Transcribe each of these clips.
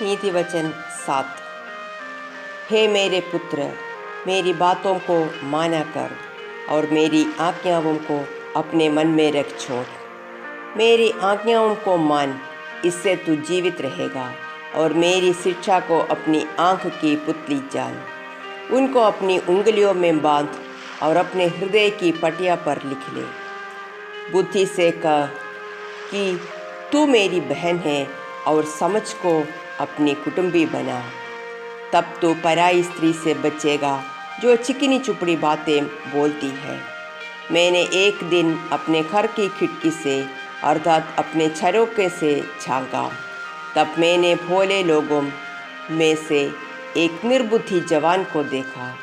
नीति वचन 7। हे मेरे पुत्र, मेरी बातों को माना कर और मेरी आज्ञाओं को अपने मन में रख छोड़। मेरी आज्ञाओं को मान, इससे तू जीवित रहेगा, और मेरी शिक्षा को अपनी आँख की पुतली जान। उनको अपनी उंगलियों में बांध और अपने हृदय की पटिया पर लिख ले। बुद्धि से कह कि तू मेरी बहन है, और समझ को अपनी कुटुंबी बना। तब तो पराई स्त्री से बचेगा जो चिकनी चुपड़ी बातें बोलती है। मैंने एक दिन अपने घर की खिड़की से अर्थात अपने झरोखे से झांका। तब मैंने भोले लोगों में से एक निर्बुद्धि जवान को देखा।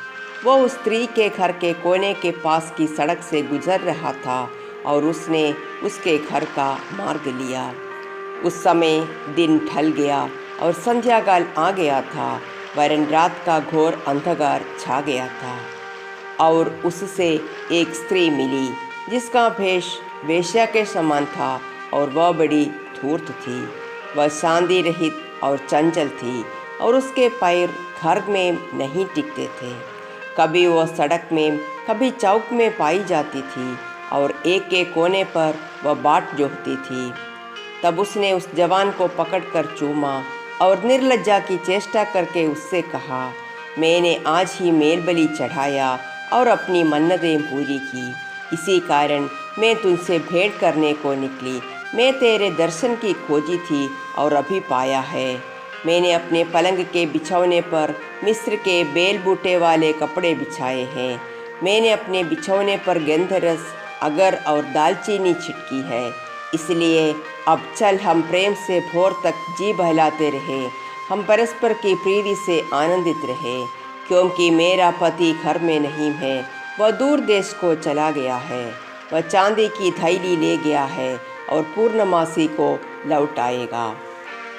वह उस स्त्री के घर के कोने के पास की सड़क से गुजर रहा था, और उसने उसके घर का मार्ग लिया। उस समय दिन ढल गया और संध्याकाल आ गया था, वरन रात का घोर अंधकार छा गया था। और उससे एक स्त्री मिली जिसका भेष वेश्या के समान था, और वह बड़ी धूर्त थी। वह शांति रहित और चंचल थी, और उसके पैर घर में नहीं टिकते थे। कभी वह सड़क में, कभी चौक में पाई जाती थी, और एक एक कोने पर वह बाट जोहती थी। तब उसने उस जवान को पकड़कर चूमा और निर्लज्जा की चेष्टा करके उससे कहा, मैंने आज ही मेल बलि चढ़ाया और अपनी मन्नतें पूरी की। इसी कारण मैं तुझसे भेंट करने को निकली। मैं तेरे दर्शन की खोजी थी और अभी पाया है। मैंने अपने पलंग के बिछौने पर मिस्र के बेल बूटे वाले कपड़े बिछाए हैं। मैंने अपने बिछौने पर गंधरस, अगर और दालचीनी छिटकी है। इसलिए अब चल, हम प्रेम से भोर तक जी बहलाते रहे, हम परस्पर की प्रीति से आनंदित रहे। क्योंकि मेरा पति घर में नहीं है, वह दूर देश को चला गया है। वह चांदी की थैली ले गया है और पूर्णमासी को लौट आएगा।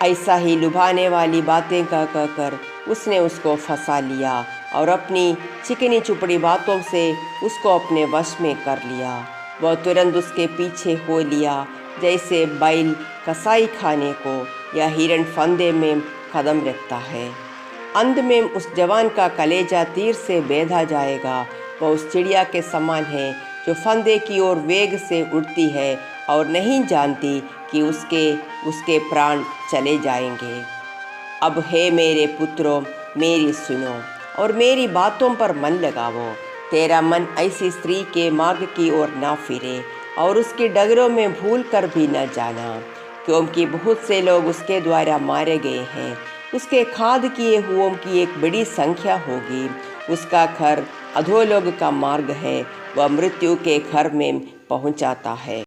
ऐसा ही लुभाने वाली बातें कह कर उसने उसको फंसा लिया, और अपनी चिकनी चुपड़ी बातों से उसको अपने वश में कर लिया। वह तुरंत उसके पीछे हो लिया, जैसे बैल कसाई खाने को या हिरण फंदे में कदम रखता है। अंत में उस जवान का कलेजा तीर से बेधा जाएगा। वह उस चिड़िया के समान है जो फंदे की ओर वेग से उड़ती है और नहीं जानती कि उसके प्राण चले जाएंगे। अब हे मेरे पुत्रों, मेरी सुनो और मेरी बातों पर मन लगाओ। तेरा मन ऐसी स्त्री के मार्ग की ओर ना फिरे, और उसकी डगरों में भूल कर भी न जाना, क्योंकि बहुत से लोग उसके द्वारा मारे गए हैं। उसके खाद किए हुओं की एक बड़ी संख्या होगी। उसका घर अधोलोक का मार्ग है, वह मृत्यु के घर में पहुंचाता है।